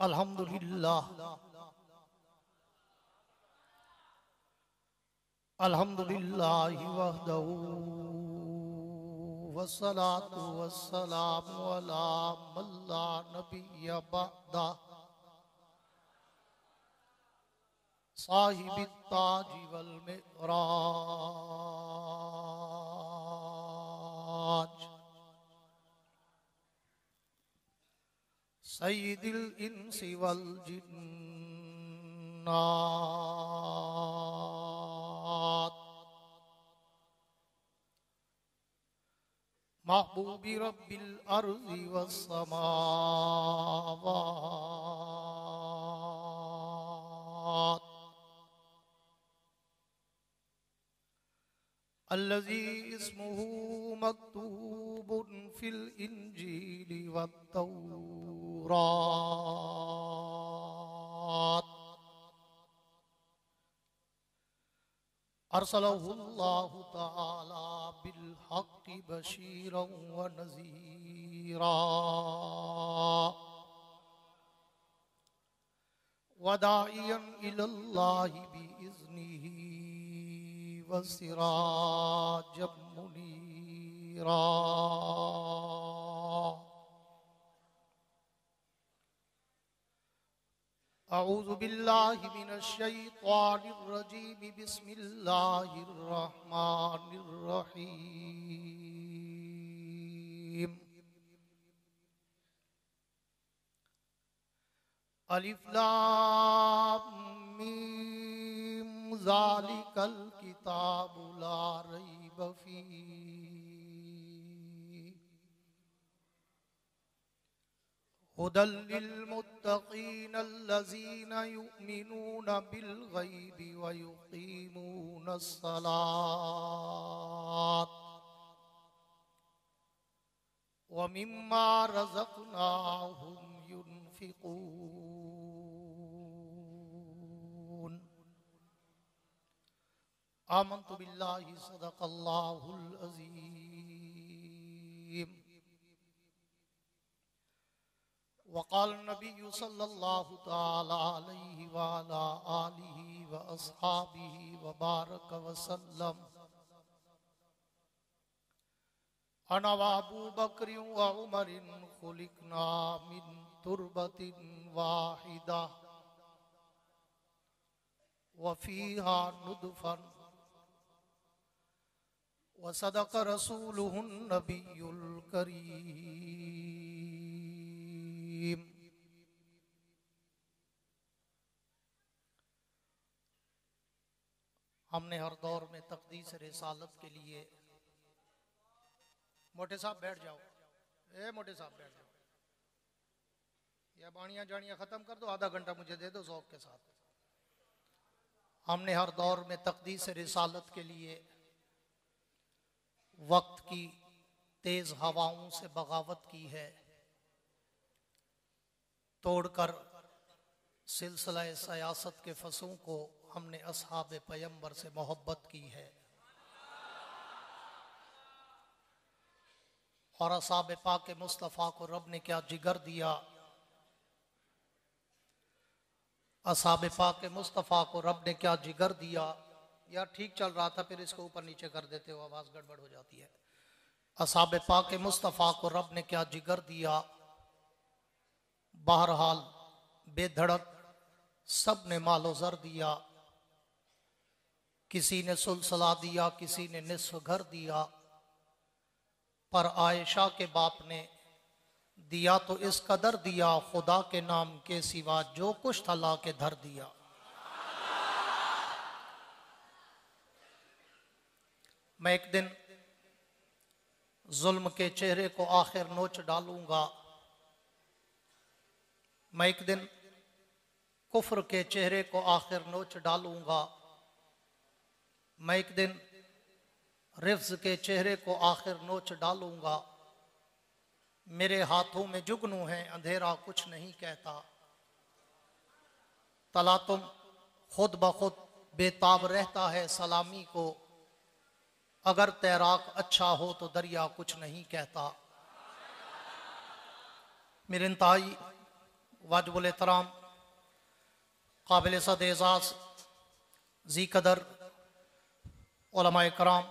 अल्हम्दुलिल्लाह अल्हम्दुलिल्लाहि वहदहू वस्सलातु वस्सलामु अला मन ला नबिय्य बअदा साहिबित ताज वल मिअराज सय्यिदिल इंसी वल जिन्नात महबूबी रब्बिल अर्ज़ि वस्समावात अल्लज़ी इस्मुहु मक्तूबुन फिल इंजीली वत्तौरात अरसलहुल्लाहु तआला बिल हक़्क़ि बशीरन व नज़ीरा व दाइयन इलल्लाहि बिइज़्निही व सिराजम मुनीरा अऊज़ु बिल्लाहि मिनश शैतानिर रजीम बिस्मिल्लाहिर रहमानिर रहीम अलिफ लाम मीम ज़ालिकल किताबु ला रैब फीह हुदल लिल मुत्तक़ीन अल्लज़ीना युमिनूना बिल गैबि व युक़ीमूनस सलात व मिम्मा रज़क़नाहुम युनफ़िक़ून आमन्तु बिल्लाहि सदक़ल्लाहुल अज़ीम वक़ाल नबिय्यु सल्लल्लाहु तआला अलैहि व अला आलिहि व अस्हाबिहि व बारक व सल्लम अना व अबू बकर व उमर खुलिकना मिन तुरबतिन वाहिदा व फीहा नुदफन व सदक़ रसूलुहुन नबियुल करीम। हमने हर दौर में तक़दीस रिसालत के लिए मोटे साहब बैठ जाओ, मोटे साहब बैठ जाओ, या बाणियां जानियां खत्म कर दो, आधा घंटा मुझे दे दो ज़ौक़ के साथ। हमने हर दौर में तक़दीस रिसालत के लिए वक्त की तेज हवाओं से बगावत की है, तोड़कर सिलसिला सियासत के फसों को हमने असहाब पैगंबर से मोहब्बत की है और असहाब पाक मुस्तफ़ा को रब ने क्या जिगर दिया, असहाब पाक मुस्तफ़ा को रब ने क्या जिगर दिया। यार ठीक चल रहा था, फिर इसको ऊपर नीचे कर देते हो, आवाज़ गड़बड़ हो जाती है। असहाब पाक मुस्तफ़ा को रब ने क्या जिगर दिया, बहरहाल बेधड़क सब ने मालो ज़र दिया, किसी ने सुलसला दिया, किसी ने निस्फ घर दिया, पर आयशा के बाप ने दिया तो इस कदर दिया, खुदा के नाम के सिवा जो कुछ था ला के धर दिया। मैं एक दिन जुल्म के चेहरे को आखिर नोच डालूंगा, मैं एक दिन कुफ्र के चेहरे को आखिर नोच डालूंगा, मैं एक दिन रिफ्ज के चेहरे को आखिर नोच डालूंगा। मेरे हाथों में जुगनू है, अंधेरा कुछ नहीं कहता, तला तुम खुद ब खुद बेताब रहता है सलामी को, अगर तैराक अच्छा हो तो दरिया कुछ नहीं कहता। मेरे इंतहाई वाजिबुल एहतराम काबिल सद एजाज़ जी कदर उलमाए कराम,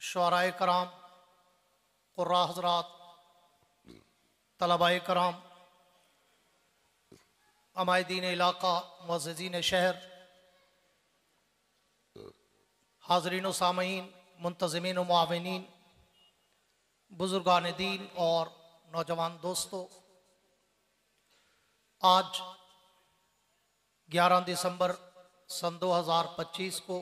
शुअराए कराम, कुर्रा हज़रात, तलबाए कराम, अमायदीन इलाका, मुअज़्ज़िज़ीन शहर, हाज़रीन व सामईन, मुंतज़िमीन व मुआविनीन, बुज़ुर्गान दीन और नौजवान दोस्तों, आज 11 दिसंबर सन 2025 को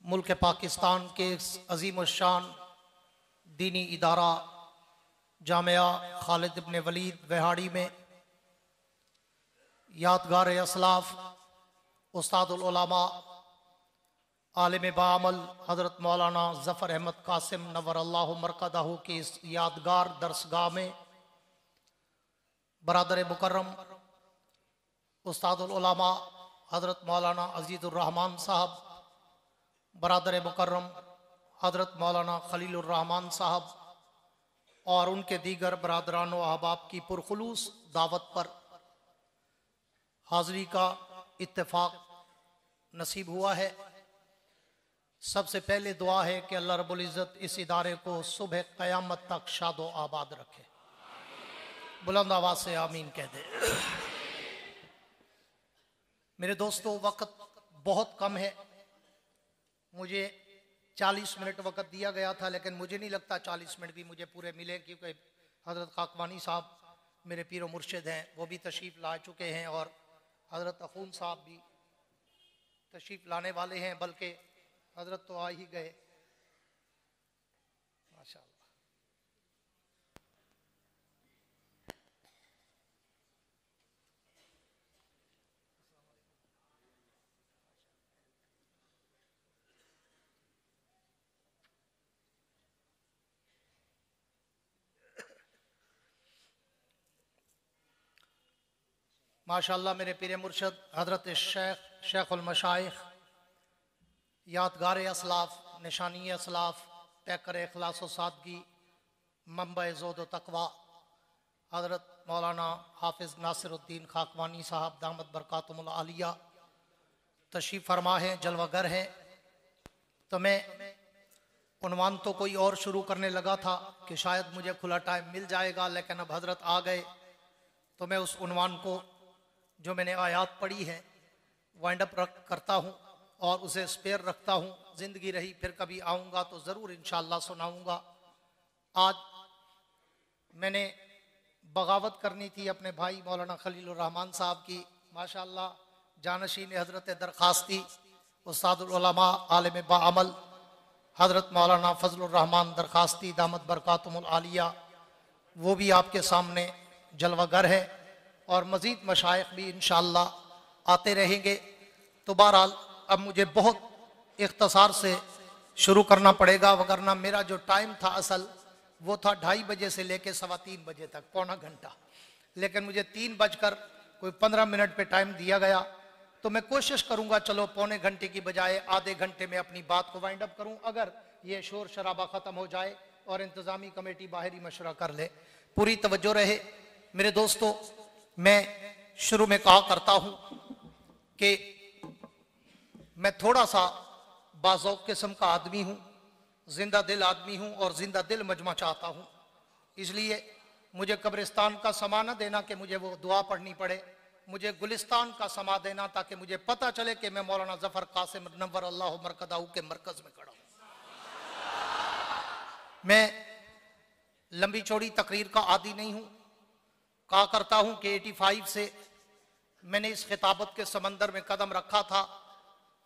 मुल्क पाकिस्तान के अजीम शान दीनी इदारा जामिया खालिद इब्न वलीद विहाड़ी में यादगार असलाफ उस्तादुल उलमा आलिम बामल हज़रत मौलाना ज़फ़र अहमद कासिम नव्वर अल्लाहु मरकदहू की इस यादगार दरसगाह में बरादर मुकर्रम उस्तादुल उलमा हज़रत मौलाना अज़ीज़ुर रहमान साहब, बरादर मुकर्रम हज़रत मौलाना खलीलुर रहमान साहब और उनके दीगर बरादरान व अहबाब की पुरखुलूस दावत पर हाज़री का इत्तेफाक नसीब हुआ है। सबसे पहले दुआ है कि अल्लाह रब्बुल इज़्ज़त इस इदारे को सुबह क़यामत तक शादो आबाद रखे। बुलंद आवाज़ से आमीन कह दे। मेरे दोस्तों, वक्त बहुत कम है। मुझे 40 मिनट वक्त दिया गया था, लेकिन मुझे नहीं लगता 40 मिनट भी मुझे पूरे मिले, क्योंकि हज़रत खाकवानी साहब मेरे पीर व मुर्शिद हैं, वो भी तशरीफ़ ला चुके हैं और हज़रत अखून साहब भी तशरीफ़ लाने वाले हैं, बल्कि हज़रत तो आ ही गए माशाअल्लाह। माशाअल्लाह मेरे पीर मुर्शद हज़रत शेखुल मशाइख, यादगार असलाफ, निशानी असलाफ, पैकर इखलास व सादगी, मंबा ज़ोद व तकवा हज़रत मौलाना हाफिज़ नासिरुद्दीन खाकवानी साहब दामत बरकातुहुल आलिया तशरीफ़ फरमा हैं, जलवागर हैं। तो मैं उन्वान तो कोई और शुरू करने लगा था कि शायद मुझे खुला टाइम मिल जाएगा, लेकिन अब हज़रत आ गए तो मैं उस उन्वान को जो मैंने आयात पढ़ी है वाइंड अप करता हूँ और उसे स्पेयर रखता हूँ। ज़िंदगी रही फिर कभी आऊँगा तो ज़रूर इंशाअल्लाह सुनाऊँगा। आज मैंने बगावत करनी थी अपने भाई मौलाना खलीलुर रहमान साहब की। माशाअल्लाह जानशीन हज़रत दरखास्ती उस्तादुल उलमा आलिम बाअमल हज़रत मौलाना फजलुर रहमान दरखास्ती दामत बरकातुहुल आलिया, वो भी आपके सामने जलवागर है और मज़ीद मशाइख भी इंशाअल्लाह आते रहेंगे। तो बहरहाल अब मुझे बहुत इख्तसार से शुरू करना पड़ेगा, वगरना मेरा जो टाइम था असल वो था 2:30 बजे से लेकर 3:15 बजे तक, पौना घंटा, लेकिन मुझे 3:15 पे टाइम दिया गया। तो मैं कोशिश करूंगा चलो पौने घंटे की बजाय आधे घंटे में अपनी बात को वाइंड अप करूं, अगर ये शोर शराबा ख़त्म हो जाए और इंतज़ामी कमेटी बाहरी मशवरा कर ले। पूरी तवज्जो रहे मेरे दोस्तों। मैं शुरू में कहा करता हूं कि मैं थोड़ा सा बाज़ौक़ किस्म का आदमी हूं, जिंदा दिल आदमी हूं और जिंदा दिल मजमा चाहता हूं। इसलिए मुझे कब्रिस्तान का समा न देना कि मुझे वो दुआ पढ़नी पड़े, मुझे गुलिस्तान का समा देना ताकि मुझे पता चले कि मैं मौलाना ज़फ़र कासिम नव्वर अल्लाहु मरकदहू के मरकज़ में खड़ा हूं। मैं लंबी चौड़ी तकरीर का आदी नहीं हूं। कहा करता हूं कि 85 से मैंने इस खिताबत के समंदर में कदम रखा था।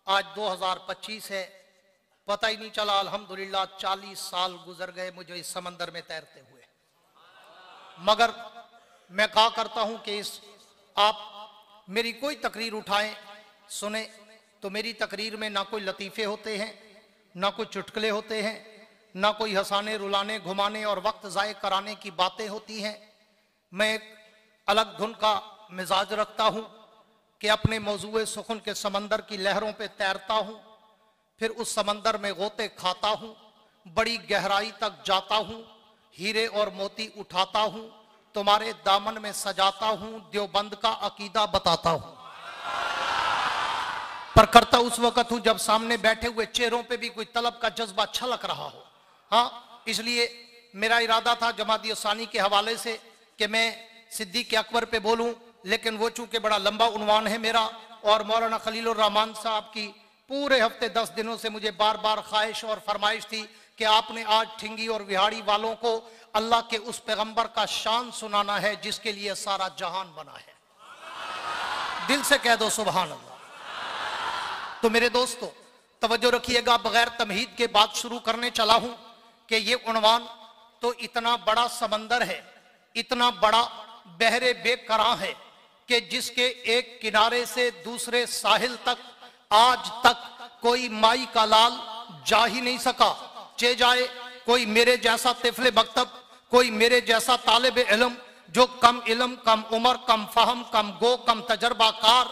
आज 2025 है, पता ही नहीं चला अल्हम्दुलिल्लाह 40 साल गुजर गए मुझे इस समंदर में तैरते हुए। मगर मैं कहा करता हूं कि आप मेरी कोई तकरीर उठाएं सुने तो मेरी तकरीर में ना कोई लतीफ़े होते हैं, ना कोई चुटकुले होते हैं, ना कोई हंसाने रुलाने घुमाने और वक्त ज़ाय कराने की बातें होती हैं। मैं एक अलग धुन का मिजाज रखता हूं कि अपने मौजूए सुखन के समंदर की लहरों पे तैरता हूं, फिर उस समंदर में गोते खाता हूं, बड़ी गहराई तक जाता हूं, हीरे और मोती उठाता हूं, तुम्हारे दामन में सजाता हूं, देवबंद का अकीदा बताता हूं। पर करता उस वक्त हूं जब सामने बैठे हुए चेहरों पे भी कोई तलब का जज्बा छलक रहा हो। हाँ, इसलिए मेरा इरादा था जमात सानी के हवाले से कि मैं सिद्दीक अकबर पे बोलूं, लेकिन वो चूंकि बड़ा लंबा उन्वान है मेरा, और मौलाना खलीलुर रहमान साहब की पूरे हफ्ते 10 दिनों से मुझे बार बार ख्वाहिश और फरमाइश थी कि आपने आज ठिंगी और विहाड़ी वालों को अल्लाह के उस पैगंबर का शान सुनाना है जिसके लिए सारा जहान बना है। दिल से कह दो सुभान अल्लाह। तो मेरे दोस्तों तवज्जो रखिएगा, बगैर तमहीद के बात शुरू करने चला हूं कि ये उन्वान तो इतना बड़ा समंदर है, इतना बड़ा बहरे बेकरां है कि जिसके एक किनारे से दूसरे साहिल तक आज तक कोई माई का लाल जा ही नहीं सका। चे जाए कोई मेरे जैसा तिफले मकतब, कोई मेरे जैसा तालिब इल्म जो कम इल्म, कम उम्र, कम फहम, कम गो, कम तजर्बाकार,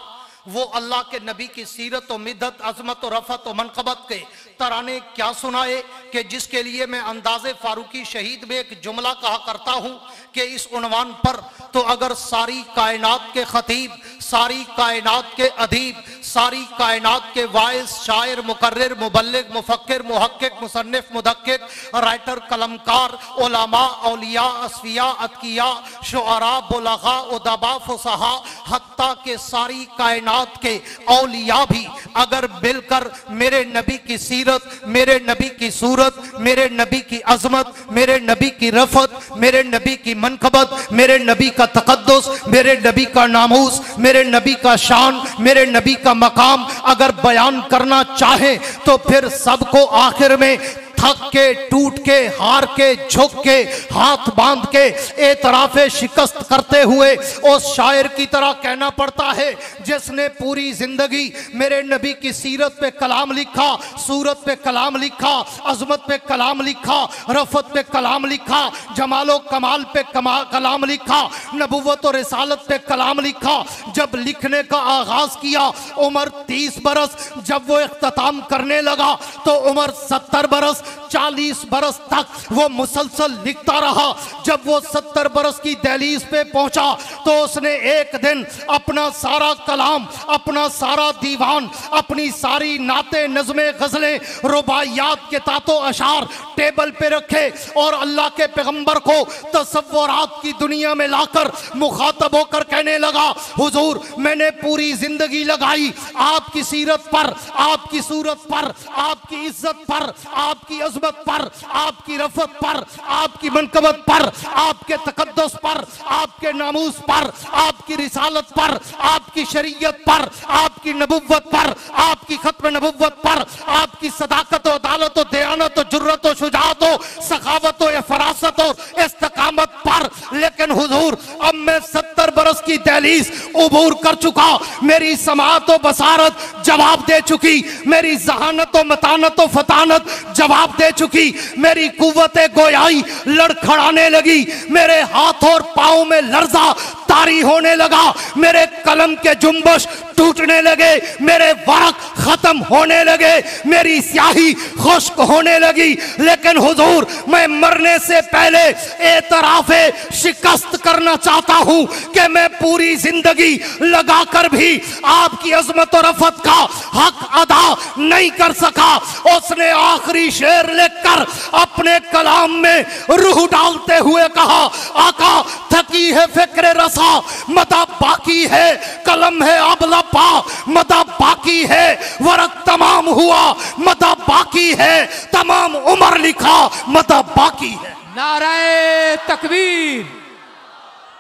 वो अल्लाह के नबी की सीरत और मिद्दत, अजमत और रफत और मनकबत के तराने क्या सुनाए कि जिसके लिए मैं अंदाज़े फारूकी शहीद में एक जुमला कहा करता हूँ कि इस उन्वान पर तो अगर सारी कायनात के खतीब, सारी कायनात के अदीब, सारी कायनात के वाइस, शायर, मुकर्रिर, मुबल्लिग, मुफक्किर, मुहक्किक, मुसन्निफ, मुदक्किक, राइटर, कलमकार, उलमा, औलिया, अस्फिया, अतकिया, शुअरा, बुलगा, उदबा, फुसहा, हत्ता के सारी कायनात के औलिया भी अगर मिलकर मेरे नबी की सीरत, मेरे नबी की सूरत, मेरे नबी की अजमत, मेरे नबी की रफत, मेरे नबी की मनकबत, मेरे नबी का तकद्दुस, मेरे नबी का नामूस, मेरे नबी का शान, मेरे नबी का मकाम अगर बयान करना चाहे तो फिर सबको आखिर में थक के, टूट के, हार के, झुक के, हाथ बांध के एतराफे शिकस्त करते हुए उस शायर की तरह कहना पड़ता है जिसने पूरी जिंदगी मेरे नबी की सीरत पे कलाम लिखा, सूरत पे कलाम लिखा, अजमत पे कलाम लिखा, रफत पे कलाम लिखा, जमालो कमाल पे कलाम लिखा, नबुव्वत और रिसालत पे कलाम लिखा। जब लिखने का आगाज किया उम्र 30 बरस, जब वो इख्तिताम करने लगा तो उम्र 70 बरस, 40 बरस तक वो मुसलसल लिखता रहा। जब वो 70 बरस की दहलीज पे पहुंचा तो उसने एक दिन अपना सारा कलाम, अपना सारा दीवान, अपनी सारी नाते, नज़में, गजलें, रुबाइयात के तातो अशार टेबल पे रखे और अल्लाह के पैगंबर को तसव्वुरात की दुनिया में लाकर मुखातब होकर कहने लगा, हुजूर मैंने पूरी जिंदगी लगाई आपकी सीरत पर, आपकी सूरत पर, आपकी इज्जत पर, आपकी अज़मत पर, आपकी रफत पर, आपकी मनकबत पर, आपके तकद्दुस पर, आपके नामूस पर, आपकी रिसालत पर, आपकी शरीयत पर, आपकी नबुव्वत पर, आपकी खत्म नबुव्वत पर, आपकी सदाकत और अदालत और दयानत और जुर्रत और शुजाअत और सखावत और फरासत और इस्तिकामत पर। लेकिन हुजूर अब मैं 70 बरस की दहलीज उबूर कर चुका, मेरी समाअत और बसारत जवाब दे चुकी, मेरी जहानत और मतानत और फतानत जवाब दे चुकी, मेरी कुव्वते गोयाई लड़खड़ाने लगी, मेरे हाथ और पांव में लर्जा तारी होने लगा, मेरे कलम के जुम्बश टूटने लगे, मेरे वरक खत्म होने लगे, मेरी स्याही खुश्क होने लगी। लेकिन हुजूर मैं मरने से पहले एतराफे शिकस्त करना चाहता हूं कि मैं पूरी जिंदगी लगाकर भी आपकी अजमत और रफत का हक अदा नहीं कर सका। उसने आखिरी शेर लिखकर अपने कलाम में रूह डालते हुए कहा, आका थकी है फिक्र रसा मदा बाकी है, कलम है अबला पा मदा बाकी है, वरक तमाम हुआ मदा बाकी है, तमाम उम्र लिखा मदा बाकी है। नाराए तकबीर,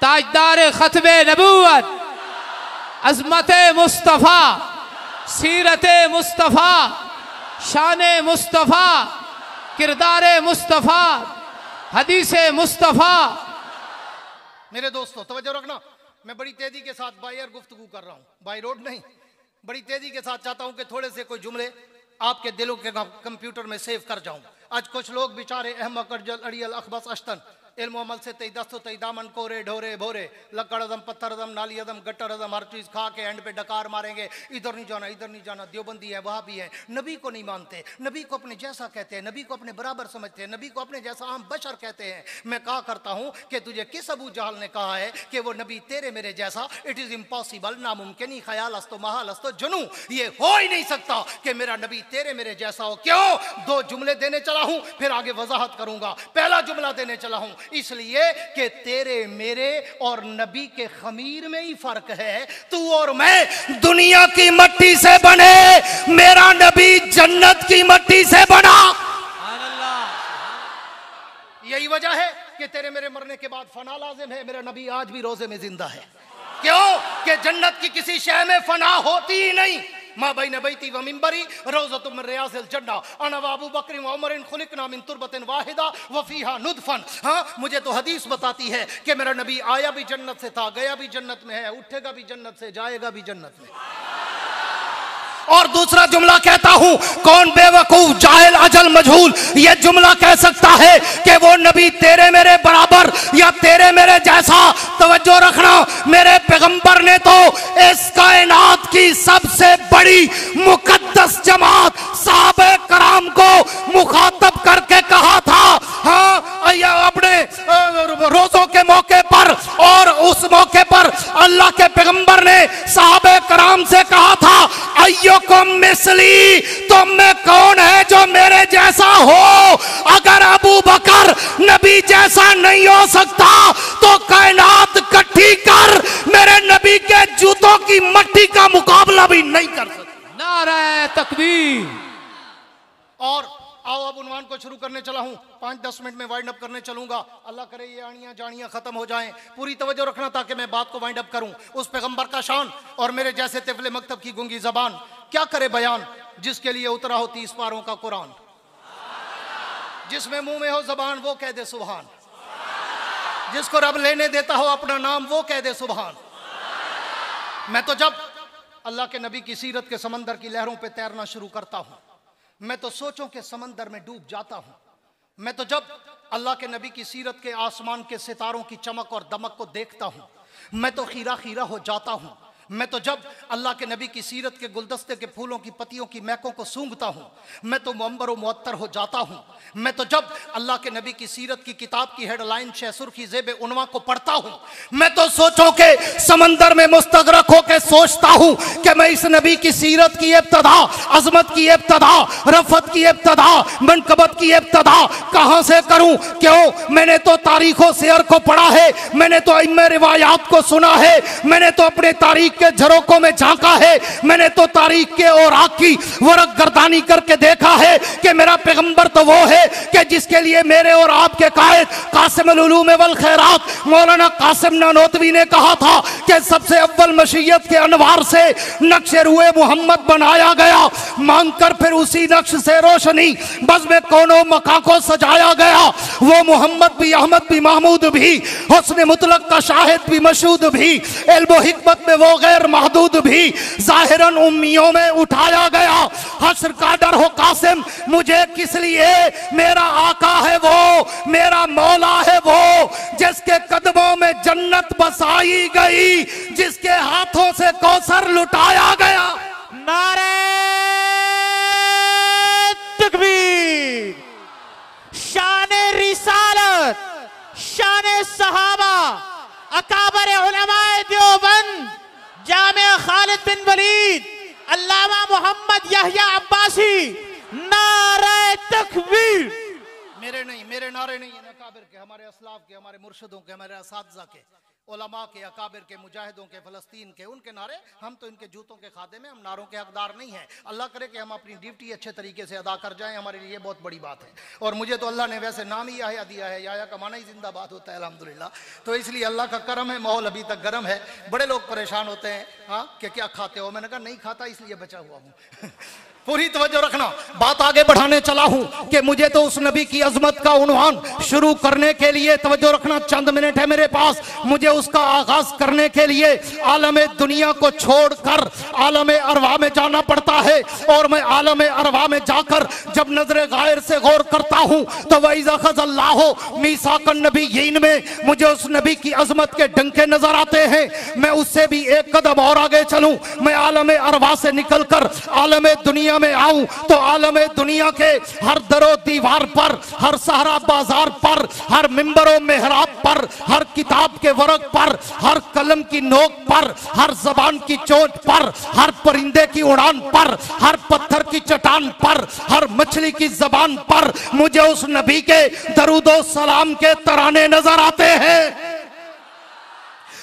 ताजदार खत्मे नबूवत, अजमत मुस्तफ़ा, सीरत मुस्तफ़ा, शान मुस्तफ़ा, किरदार मुस्तफ़ा, हदीस मुस्तफ़ा। मेरे दोस्तों तवज्जो रखना, मैं बड़ी तेजी के साथ बाई एयर गुफ्तगू कर रहा हूँ, बाई रोड नहीं, बड़ी तेजी के साथ चाहता हूँ कि थोड़े से कोई जुमले आपके दिलों के कंप्यूटर में सेव कर जाऊं। आज कुछ लोग बेचारे अहमक, अड़ियल, अखबस, अश्तन इल्म अमल से तई दस्तो तई दामन कोरे ढोरे भोरे लकड़ अदम पत्थर अदम नाली अदम गट्टर अदम हर चीज खा के एंड पे डकार मारेंगे, इधर नहीं जाना इधर नहीं जाना, देवबंदी है वहां भी है, नबी को नहीं मानते, नबी को अपने जैसा कहते हैं, नबी को अपने बराबर समझते हैं, नबी को अपने जैसा आम बशर कहते हैं। मैं कहा करता हूं कि तुझे किस अबू जहल ने कहा है कि वो नबी तेरे मेरे जैसा, इट इज इम्पॉसिबल, नामुमकिन ही, ख्याल अस्तो महाल अस्तो जुनू, ये हो ही नहीं सकता कि मेरा नबी तेरे मेरे जैसा हो। क्यों? दो जुमले देने चला हूं, फिर आगे वजाहत करूंगा। पहला जुमला देने चला हूं इसलिए कि तेरे मेरे और नबी के खमीर में ही फर्क है। तू और मैं दुनिया की मट्टी से बने, मेरा नबी जन्नत की मट्टी से बना। यही वजह है कि तेरे मेरे मरने के बाद फना लाजिम है, मेरा नबी आज भी रोजे में जिंदा है। क्यों? कि जन्नत की किसी शय में फना होती ही नहीं। माँ बैन बैती व मिंबरी रोज़तुम मिन रियाज़िल जन्नह अना व अबू बकर व उमर खुलिकना मिन तुरबतिन वाहिदा व फीहा नुतफन। हाँ, मुझे तो हदीस बताती है कि मेरा नबी आया भी जन्नत से था, गया भी जन्नत में है, उठेगा भी जन्नत से, जाएगा भी जन्नत में। और दूसरा जुमला कहता हूं, कौन बेवकूफ जाहिल अजल मजहूल ये जुमला कह सकता है कि वो नबी तेरे मेरे बराबर या तेरे मेरे जैसा? तवज्जो रखना, मेरे पैगंबर ने तो इस कायनात की सबसे बड़ी मुकद्दस जमात साहबे कराम को मुखातब करके कहा था। हाँ, अपने रोजों के मौके पर, और उस मौके पर अल्लाह के पैगंबर ने साहबे कराम से कहा था, अय्युकुम मिसली, तुम में कौन है जो मेरे जैसा हो? अगर अबू बकर नबी जैसा नहीं हो सकता तो कायनात इकट्ठी कर मेरे नबी के जूतों की मट्टी का मुकाबला भी नहीं कर सकती। नारे तकबीर। और आओ अब उन्वान को शुरू करने चला हूं, 5-10 मिनट में वाइंड अप करने चलूंगा। अल्लाह करे ये आनियां जानियां खत्म हो जाएं। पूरी तवज्जो रखना ताकि मैं बात को वाइंड अप करूं। उस पैगंबर का शान और मेरे जैसे तिफले मकतब की गूंगी जबान क्या करे बयान, जिसके लिए उतरा हो 30 पारों का कुरान, जिसमें मुंह में हो जबान वो कह दे सुभान, जिसको रब लेने देता हो अपना नाम वो कह दे सुभान। मैं तो जब अल्लाह के नबी की सीरत के समंदर की लहरों पे तैरना शुरू करता हूं, मैं तो सोचों के समंदर में डूब जाता हूं। मैं तो जब अल्लाह के नबी की सीरत के आसमान के सितारों की चमक और दमक को देखता हूं, मैं तो खीरा खीरा हो जाता हूं। मैं तो जब अल्लाह के नबी की सीरत के गुलदस्ते के फूलों की पत्तियों की महकों को सूंघता हूं, मैं तो मुअम्बर व मुअत्तर हो जाता हूं। मैं तो जब अल्लाह के नबी की सीरत की किताब की हेडलाइन शह सुर्खी ज़ेबे उन्वा को पढ़ता हूं, मैं तो सोचों के समंदर में मुस्तगरक होकर सोचता हूं कि मैं इस नबी की सीरत की इब्तदा, अजमत की इब्तदा, रफत की इब्तदा, मनकबत की इब्तदा कहां से करूं। क्यों? मैंने तो तारीखों सियर को पढ़ा है, मैंने तो इम्मे रिवायात को सुना है, मैंने तो अपने तारीख के झरोकों में झांका है, मैंने तो तारीख के औराक की वरक गर्दानी करके देखा है कि मेरा पैगंबर तो वो है कि जिसके लिए मेरे और आपके कायद कासिमुल उलूम वल खैरात मौलाना कासिम नानोतवी ने कहा था कि सबसे अव्वल मशीयत के अनवार से नक्शे रुए मोहम्मद बनाया गया, मांगकर फिर उसी नक्श से रोशनी बज़ में कोनो मका को सजाया गया। वो मोहम्मद भी, अहमद भी, महमूद भी, हुस्न मुतलक का शाहिद भी, मशहूद भी, इल्म हिकमत में वो गैर महदूद भी, जाहिरन उम्मियों में उठाया गया। हश्र का डर हो कासिम मुझे किस लिए, मेरा आका है वो, मेरा मौला है वो, जिसके कदमों में जन्नत बसाई गई, जिसके हाथों से कौसर लुटाया गया। नारे तकबीर। शाने रिसालत, शाने सहाबा, अकाबर उलमाए देवबंद, जामिया खालिद बिन वलीद, अल्लामा मोहम्मद यहया अब्बासी, नारे तकबीर। मेरे नारे नहीं, अकाबिर के, हमारे असलाफ के, हमारे मुर्शिदों के, हमारे असातिज़ा के, उलमा के, अकाबिर के, मुजाहिदों के, फ़लस्तीन के, उनके नारे। हम तो इनके जूतों के खाते में, हम नारों के हकदार नहीं हैं। अल्लाह करे कि हम अपनी ड्यूटी अच्छे तरीके से अदा कर जाएं, हमारे लिए बहुत बड़ी बात है। और मुझे तो अल्लाह ने वैसे नाम ही याया दिया है, याया का माना ही जिंदाबाद होता है अल्हम्दुलिल्लाह। तो इसलिए अल्लाह का करम है, माहौल अभी तक गर्म है। बड़े लोग परेशान होते हैं, हाँ कि क्या खाते हो, मैंने कहा नहीं खाता इसलिए बचा हुआ हूँ। पूरी तवज्जो रखना, बात आगे बढ़ाने चला हूं कि मुझे तो उस नबी की अजमत का उन्वान शुरू करने के लिए, तवज्जो रखना चंद मिनट है मेरे पास, मुझे उसका आगाज करने के लिए आलम दुनिया को छोड़कर आलम अरवा में जाना पड़ता है। और मैं आलम अरवा में जाकर जब नजर गायर से गौर करता हूं तो वइज़ा ख़ज़ल्लाहु मीसाक़न नबिय्यीन में मुझे उस नबी की अजमत के डंके नजर आते हैं। मैं उससे भी एक कदम और आगे चलूं, मैं आलम अरवा से निकलकर आलम दुनिया में आऊं तो आलम दुनिया के हर दरो दीवार पर, हर सहरा बाजार पर, हर मिंबरों मेहराब पर, हर किताब के वर्क पर, हर कलम की नोक पर, हर जबान की चोट पर, हर परिंदे की उड़ान पर, हर पत्थर की चट्टान पर, हर मछली की जबान पर मुझे उस नबी के दरूदो सलाम के तराने नजर आते हैं।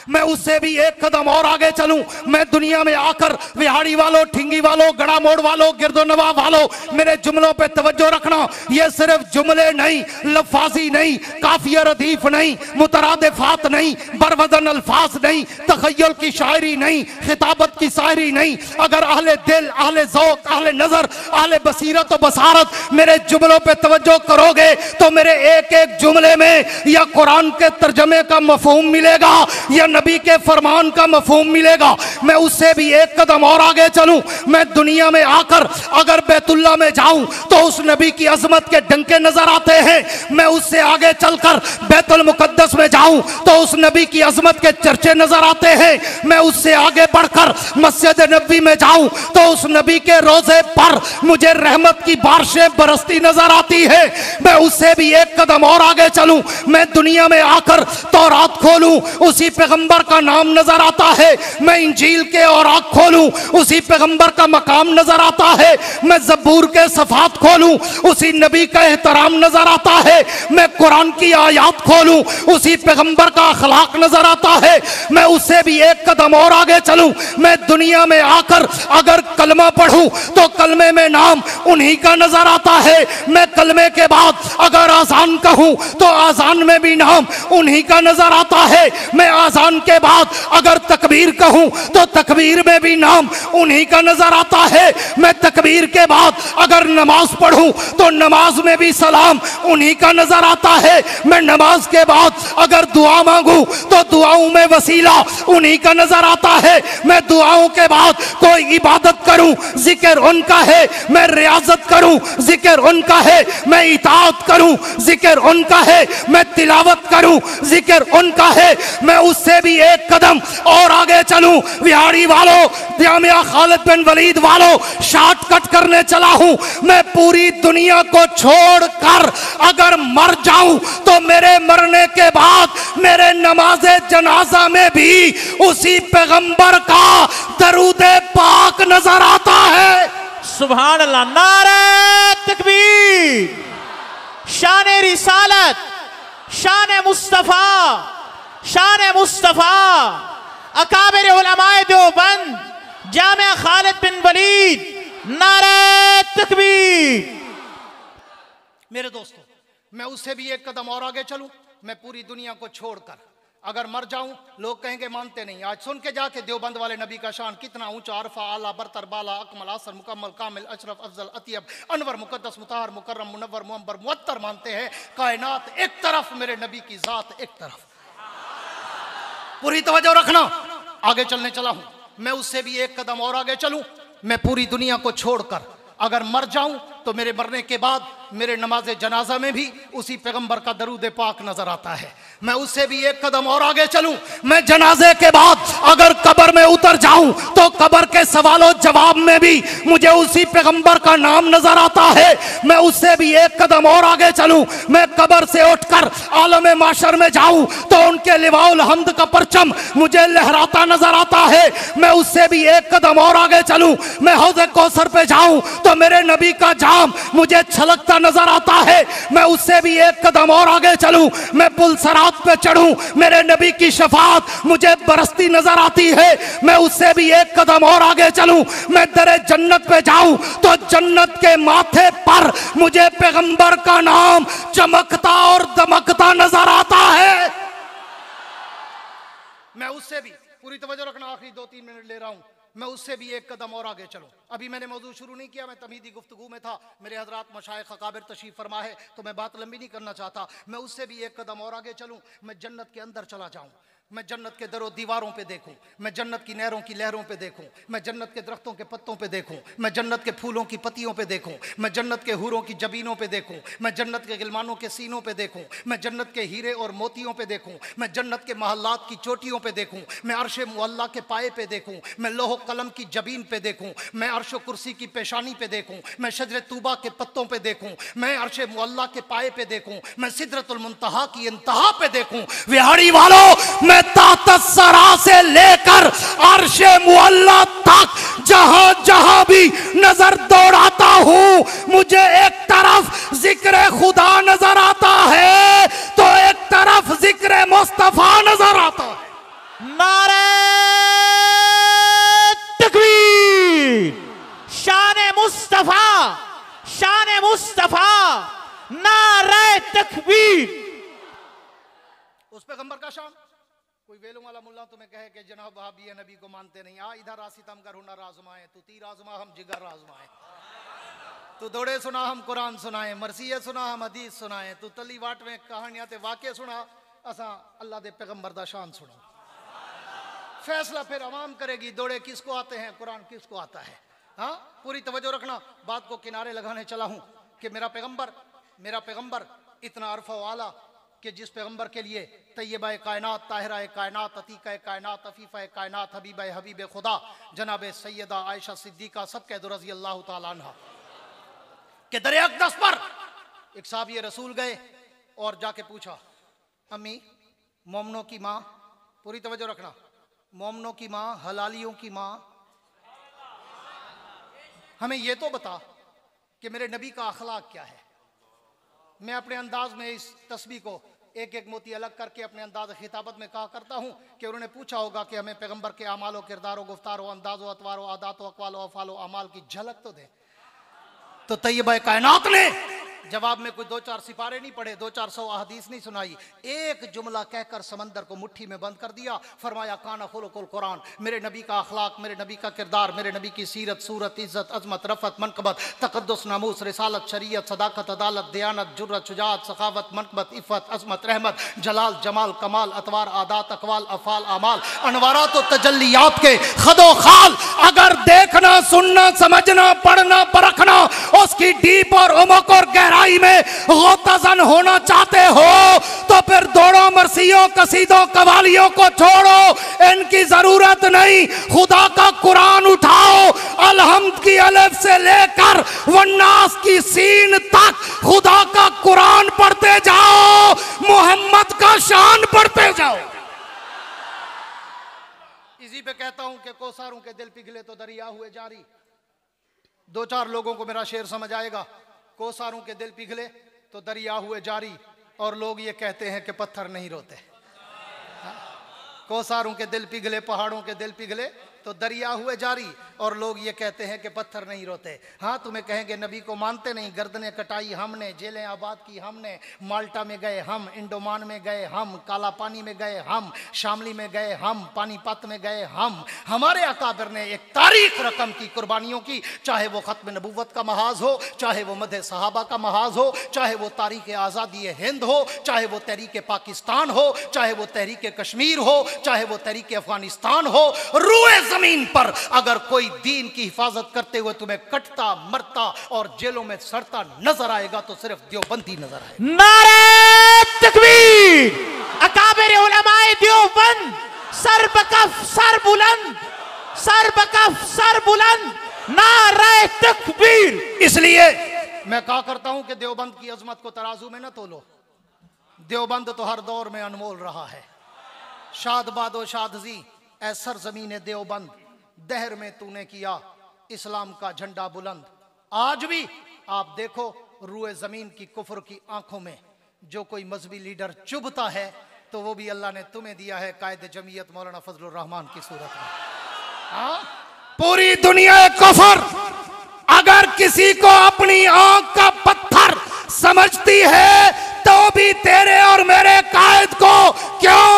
मैं उससे भी एक कदम और आगे चलूं, मैं दुनिया में आकर विहाड़ी वालों, ठिंगी वालों, गड़ा मोड़ वालों, गिरदोनवा वालों, मेरे जुमलों पे तवज्जो रखना। ये सिर्फ जुमले नहीं, लफाजी नहीं, काफिया रदीफ नहीं, मुतरादिफात नहीं, बरवजन अल्फाज नहीं, तखय्युल की शायरी नहीं, खिताबत की शायरी नहीं। अगर अहले दिल, अहले ज़ौक़, अहले नजर, अहले बसीरत और बसारत मेरे जुमलों पे तवज्जो करोगे तो मेरे एक एक जुमले में या कुरान के तर्जमे का मफहूम मिलेगा या नबी के फरमान का मफहूम मिलेगा। मैं उससे भी एक कदम और आगे चलूं, मैं दुनिया में आकर अगर बैतुल्लाह में जाऊं तो उस नबी की अजमत के डंके नजर आते हैं। मैं उससे आगे चलकर बैतुल मुकद्दस में जाऊं तो उस नबी की अजमत के चर्चे नजर आते हैं। मैं उससे आगे बढ़कर मस्जिद नबी में जाऊं तो उस नबी के रोजे पर मुझे रहमत की बारिशें बरसती नजर आती है। मैं उससे भी एक कदम और आगे चलूं, मैं दुनिया में आकर तौरात खोलूं, उसी पैगंबर का नाम नजर आता है। मैं इंजील के औराक खोलूं, उसी पैगंबर का मकाम नजर आता है। मैं ज़बूर के सफ़ात खोलूं, उसी नबी का एहतराम नजर आता है। मैं कुरान की आयात खोलूं, उसी पैगंबर का अखलाक नजर आता है। मैं उससे भी एक कदम और आगे चलूं, मैं दुनिया में आकर अगर कलमा पढ़ूं तो कलमे में नाम उन्हीं का नजर आता है। मैं कलमे के बाद अगर आजान कहूं तो आजान में भी नाम उन्हीं का नजर आता है। मैं आजान के बाद अगर तकबीर कहूं तो तकबीर में भी नाम उन्हीं का नजर आता है। मैं तकबीर के बाद अगर नमाज पढ़ूं तो नमाज में भी सलाम उन्हीं का नजर आता है। मैं नमाज के बाद अगर दुआ मांगूं तो दुआओं में वसीला उन्हीं का नजर आता है। मैं दुआओं के बाद कोई इबादत करूं, जिक्र उनका है। मैं रियाजत करूं, जिक्र उनका है। मैं इताअत करूं, जिक्र उनका है। मैं तिलावत करूं, जिक्र उनका है। मैं उससे भी एक कदम और आगे चलूं, विहाड़ी वालों, जामिया खालिद बिन वलीद वालों, शॉर्टकट करने चला हूं। मैं पूरी दुनिया को छोड़कर अगर मर जाऊं तो मेरे मरने के बाद मेरे नमाज़े जनाजा में भी उसी पैगंबर का दरूद पाक नजर आता है। सुभान अल्लाह, नारे तकबीर, शान रिसालत, शान मुस्तफा, शान मुस्तफा, अकाबिर उलमाए देवबंद, जामिया खालिद बिन वलीद, नारे तकबीर। मेरे दोस्तों, मैं उससे भी एक कदम और आगे चलूं, मैं पूरी दुनिया को छोड़कर अगर मर जाऊं, लोग कहेंगे मानते नहीं। आज सुन के जाके देवबंद वाले नबी का शान कितना ऊंचा, अरफा, आला, बरतर, बाला, अकमल, आसर, मुकम्मल, कामिल, अशरफ, अफजल, अतियब, अनवर, मुकद्दस, मुताहर, मुकर्रम, मुनव्वर, मुअंबर, मुअत्तर मानते हैं। कायनात एक तरफ, मेरे नबी की जात एक तरफ। पूरी तवज्जो रखना, आगे चलने चला हूं, मैं उससे भी एक कदम और आगे चलूं, मैं पूरी दुनिया को छोड़कर अगर मर जाऊं तो मेरे मरने के बाद मेरे नमाज जनाजा में भी उसी पैगंबर का दरूद पाक नजर आता है। मैं उससे भी एक कदम और आगे चलूं, मैं जनाजे के बाद अगर कब्र में उतर जाऊं तो कब्र के सवालों जवाब में भी मुझे उसी पैगंबर का नाम नजर आता है। मैं उससे भी एक कदम और आगे चलूं, मैं कब्र से उठकर आलम माशर में जाऊं तो उनके लिवाउल हम्द का परचम मुझे लहराता नजर आता है। मैं उससे भी एक कदम और आगे चलूं, मैं हौज़े कौसर पे जाऊं तो मेरे नबी का जाम मुझे छलकता नजर आता है। मैं उससे भी एक कदम और आगे चलूं, मैं पुल सरात पे चढ़ूं, मेरे नबी की शफात मुझे बरसती नजर आती है। मैं उससे भी एक कदम और आगे चलूं, मैं दरे जन्नत पे जाऊं तो जन्नत के माथे पर मुझे पैगंबर का नाम चमकता और दमकता नजर आता है। मैं उससे भी, पूरी तवज्जो रखना, आखिरी 2-3 मिनट ले रहा हूं, मैं उससे भी एक कदम और आगे चलूं। अभी मैंने मौजू शुरू नहीं किया, मैं तमीदी गुफ्तगू में था, मेरे हजरात मशाइख अकाबिर तशरीफ फरमा है, तो मैं बात लंबी नहीं करना चाहता। मैं उससे भी एक कदम और आगे चलूं, मैं जन्नत के अंदर चला जाऊं, मैं जन्नत के दरों दीवारों पे देखूं, मैं जन्नत की नहरों की लहरों पे देखूं, मैं जन्नत के दरख्तों के पत्तों पे देखूं, मैं जन्नत के फूलों की पत्तियों पे देखूं, मैं जन्नत के हूरों की जबीनों पे देखूं, मैं जन्नत के गिलमानों के सीनों पे देखूं, मैं जन्नत के हीरे और मोतियों पे देखूं, मैं जन्नत के महल्लात की चोटियों पे देखूं, मैं अर्श मुअल्ला के पाए पे देखूं, मैं लोह कलम की जबीन पे देखूं, मैं अर्श कुर्सी की पेशानी पे देखूं, मैं शजर तूबा के पत्तों पे देखूं, मैं अर्श मुअल्ला के पाए पे देखूं, मैं सिदरतुल मुंतहा की इंतहा पे देखूं। विहाड़ी वालों, मैं ताकत सरा से लेकर अर्शे मुअल्ला तक जहां जहां भी नजर दौड़ाता हूं, मुझे एक तरफ जिक्र खुदा नजर आता है तो एक तरफ जिक्र मुस्तफा नजर आता है। नारे तकबीर, शान मुस्तफा, शान मुस्तफा, नारे तकबीर। उस पैगंबर का शान। कोई वेलों वाला मुल्ला तुम्हें कहे कि जनाब वहाबी है, नबी को मानते नहीं, आ इधर आसितम कर हुनर आजमाए, तू तीर आजमा हम जिगर आजमाए, तू दौड़े सुना हम कुरान सुनाए, मरसिये सुना हम हदीस सुनाए, तू तली वाट में कहानियां ते वाक़े सुना, असा अल्लाह दे पैगंबर दा शान सुना। फैसला फिर अवाम करेगी, दौड़े किसको आते हैं, कुरान किसको आता है। हाँ, पूरी तवज्जो रखना, बात को किनारे लगाने चला हूं कि मेरा पैगंबर इतना अरफा वाला कि जिस पैगंबर के लिए तैयबा कायनात, ताहिरा कायनात, अतीका कायनात, अफीफा कायनात, हबीब खुदा जनाब सैयदा आयशा सिद्दीका सब कह दो रज़ी अल्लाह ताला अन्हा के दरे अक़दस पर एक साहबी रसूल गए और जाके पूछा, अम्मी मोमनों की माँ, पूरी तवज्जो रखना, मोमनों की माँ, हलालियों की माँ, हमें ये तो बता कि मेरे नबी का अखलाक क्या है। मैं अपने अंदाज में इस तस्बीह को एक एक मोती अलग करके अपने अंदाज खिताबत में कहा करता हूँ कि उन्होंने पूछा होगा कि हमें पैगंबर के अमाल, किरदार, गुफ्तार, अंदाज़, अतवार, आदात, अक़वाल, अफ़ाल, अमाल की झलक तो दे। तो तैयबा कायनात ने जवाब में कोई 2-4 सिपारे नहीं पढ़े, 200-400 अहदीस नहीं सुनाई, एक जुमला कहकर समंदर को मुट्ठी में बंद कर दिया। फरमाया काना खुलुकुल कुरान, मेरे नबी का अखलाक, मेरे नबी का किरदार, मेरे नबी की सीरत, सूरत, इज्जत, अजमत, रफत, मनकबत, तकद्दुस, नामूस, रिसालत, शरीयत, सदाकत, अदालत, दयानत, जुर्रत, शुजाअत, सखावत, मनकबत, इफ़्फ़त, अजमत, रहमत, जलाल, जमाल, कमाल, अतवार, आदात, अक़वाल, अफ़ाल, अमाल, अनवारात व तजल्लियात के खदो खाल अगर देखना, सुनना, समझना, पढ़ना, परखना, उसकी डीप और उमक और गहराई में गोतज़न होना चाहते हो तो फिर दौड़ो मरसियों, कसीदों, कवालियों को छोड़ो, इनकी जरूरत नहीं। खुदा का कुरान उठाओ, अलहम्द की अलफ से लेकर वन्नास की सीन तक खुदा का कुरान पढ़ते जाओ, मोहम्मद का शान पढ़ते जाओ। इसी पे कहता हूं कि कोसारों के दिल पिघले तो दरिया हुए जारी। 2-4 लोगों को मेरा शेर समझ आएगा। कोसारों के दिल पिघले तो दरिया हुए जारी, और लोग ये कहते हैं कि पत्थर नहीं रोते। कोसारों के दिल पिघले, पहाड़ों के दिल पिघले तो दरिया हुए जारी, और लोग ये कहते हैं कि पत्थर नहीं रोते। हाँ, तुम्हें कहेंगे नबी को मानते नहीं, गर्दनें कटाई हमने, जेलें आबाद की हमने, माल्टा में गए हम, इंडोमान में गए हम, काला पानी में गए हम, शामली में गए हम, पानीपत में गए हम। हमारे अकाबिर ने एक तारीख रकम की कुर्बानियों की, चाहे वो खत्म नबूवत का महाज हो, चाहे वो मदह सहाबा का महाज हो, चाहे वो तारीख आज़ादी हिंद हो, चाहे वो तहरीक पाकिस्तान हो, चाहे वो तहरीक कश्मीर हो, चाहे वो तहरीक अफगानिस्तान हो। रूए जमीन पर अगर कोई दीन की हिफाजत करते हुए तुम्हें कटता, मरता और जेलों में सड़ता नजर आएगा तो सिर्फ देवबंदी नजर आएगा। नारे तकबीर, अकाबिर उलमाए देवबंद, सर बकफ सर बुलंद, सर बकफ सर बुलंद, नारे तकबीर। इसलिए मैं कहा करता हूं कि देवबंद की अजमत को तराजू में न तोलो। देवबंद तो हर दौर में अनमोल रहा है। शाद बादो शादजी ऐ सरजमीन देवबंद, दहर में तूने किया इस्लाम का झंडा बुलंद। आज भी आप देखो रूए जमीन की कुफर की आंखों में जो कोई मजहबी लीडर चुभता है तो वो भी अल्लाह ने तुम्हें दिया है कायदे जमीयत मौलाना फजलुर रहमान की सूरत में। हाँ, पूरी दुनिया कुफर अगर किसी को अपनी आंख का पत्थर समझती है तो भी तेरे और मेरे कायद को क्यों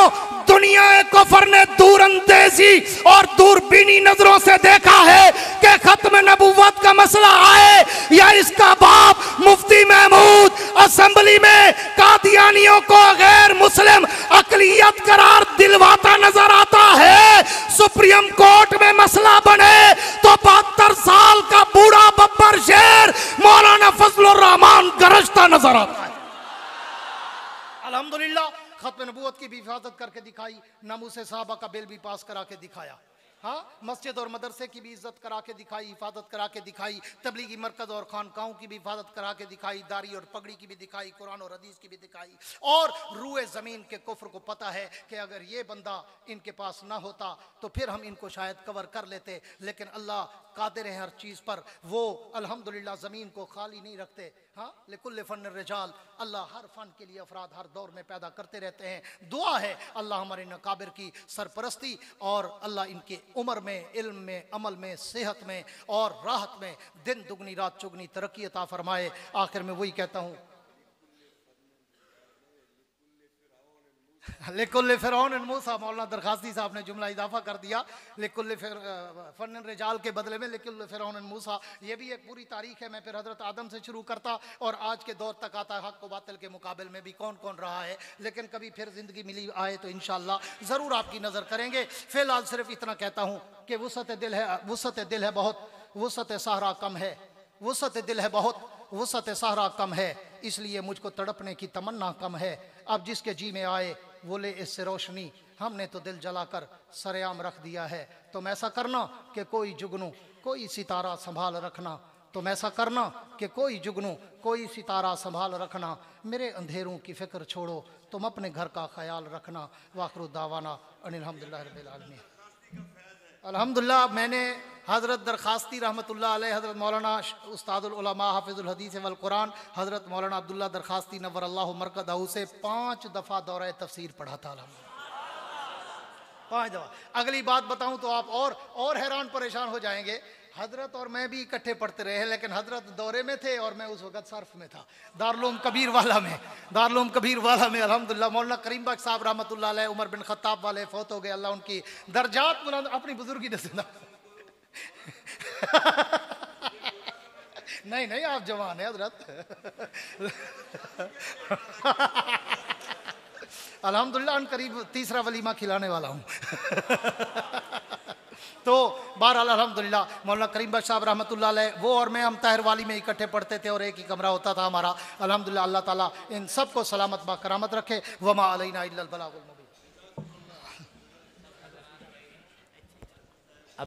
दुनिया कुफर ने दूरंदेजी देखी और दूरबीनी नजरों से देखा है कि खत्म नबूवत का मसला आए या इसका बाप मुफ्ती महमूद असेंबली में कादियानियों को गैर मुस्लिम अकलियत करार दिलवाता नजर आता है, सुप्रीम कोर्ट में मसला बने तो 72 साल का बूढ़ा बब्बर शेर मौलाना फजलुर रहमान गरजता नजर आता है। अल्हम्दुलिल्लाह खत्म नबूवत की भी हिफाजत करके दिखाई, नामूसे साहबा का बिल भी पास करा के दिखाया, हाँ मस्जिद और मदरसे की भी इज्जत करा के दिखाई, हिफाजत करा के दिखाई, तबलीगी मरकज और खानकाहों की भी हिफाजत करा के दिखाई, दारी और पगड़ी की भी दिखाई, कुरान और हदीस की भी दिखाई। और रूए ज़मीन के कुफ्र को पता है कि अगर ये बंदा इनके पास ना होता तो फिर हम इनको शायद कवर कर लेते, लेकिन अल्लाह कादिर है हर चीज़ पर, वो अल्हम्दुलिल्लाह ज़मीन को खाली नहीं रखते। हाँ लिकुल्ल फन रिजाल, अल्लाह हर फन के लिए अफराद हर दौर में पैदा करते रहते हैं। दुआ है अल्लाह हमारे नकाबिर की सरपरस्ती और अल्लाह इनके उम्र में, इल्म में, अमल में, सेहत में और राहत में दिन दुगनी रात चुगनी तरक्की अता फरमाए। आखिर में वही कहता हूँ, लिकुल्ल फिरौन मूसा, मौलाना दरखास्ती साहब ने जुमला इजाफा कर दिया, लिकुल्ल फन रिजाल के बदले में लिकुल्ल फिरौन मूसा। ये भी एक पूरी तारीख है। मैं फिर हजरत आदम से शुरू करता और आज के दौर तक आता, हक व बातिल के मुकाबले में भी कौन कौन रहा है, लेकिन कभी फिर जिंदगी मिली आए तो इंशाअल्लाह ज़रूर आपकी नज़र करेंगे। फिलहाल सिर्फ इतना कहता हूँ कि वुसअत दिल है बहुत, वुसअत सहरा कम है, वुसअत दिल है बहुत, वुसअत सहरा कम है, इसलिए मुझको तड़पने की तमन्ना कम है। अब जिसके जी में आए वो ले इससे रोशनी, हमने तो दिल जलाकर सरेआम रख दिया है। तुम ऐसा करना कि कोई जुगनू कोई सितारा संभाल रखना, तुम ऐसा करना कि कोई जुगनू कोई सितारा संभाल रखना, मेरे अंधेरों की फिक्र छोड़ो तुम अपने घर का ख्याल रखना। वाखिरु दावाना अनिल हम्दुलिल्लाह रब्बिल आलमीन। अल्हम्दुलिल्लाह मैंने हज़रत दरखास्ती रहमतुल्लाह अलैह, हज़रत मौलाना उस्तादुल उलमा हाफिजुल हदीस वल कुरान हज़रत मौलाना अब्दुल्ला दरखास्ती नव्वरल्लाहु मरकदहू से 5 दफ़ा दौरा तफसीर पढ़ा था। 5 दफ़ा। अगली बात बताऊं तो आप और हैरान परेशान हो जाएंगे। हजरत और मैं भी इकट्ठे पढ़ते रहे, लेकिन हजरत दौरे में थे और मैं उस वक्त सर्फ में था, दारुल कबीर वाला में अल्हम्दुलिल्लाह। मौलाना करीम बख्श साहब रहमतुल्लाह अलैह उमर बिन खत्ताब वाले फौत हो गए, अल्लाह उनकी दर्जात बुलंद, अपनी बुजुर्गी नसीब। नहीं आप जवान है हजरत। अल्हम्दुलिल्लाह अन करीब तीसरा वलीमा खिलाने वाला हूँ। तो बहरहाल अल्हम्दुलिल्लाह मौलाना करीम बख्श साहब रहमतुल्लाह अलैह वो और मैं, हम ताहिर वाली में इकट्ठे पढ़ते थे और एक ही कमरा होता था हमारा। अल्हम्दुलिल्लाह अल्लाह ताला इन सबको सलामत बा करामत रखे। वमा अलैना इल्लल बलागुल मुबीन।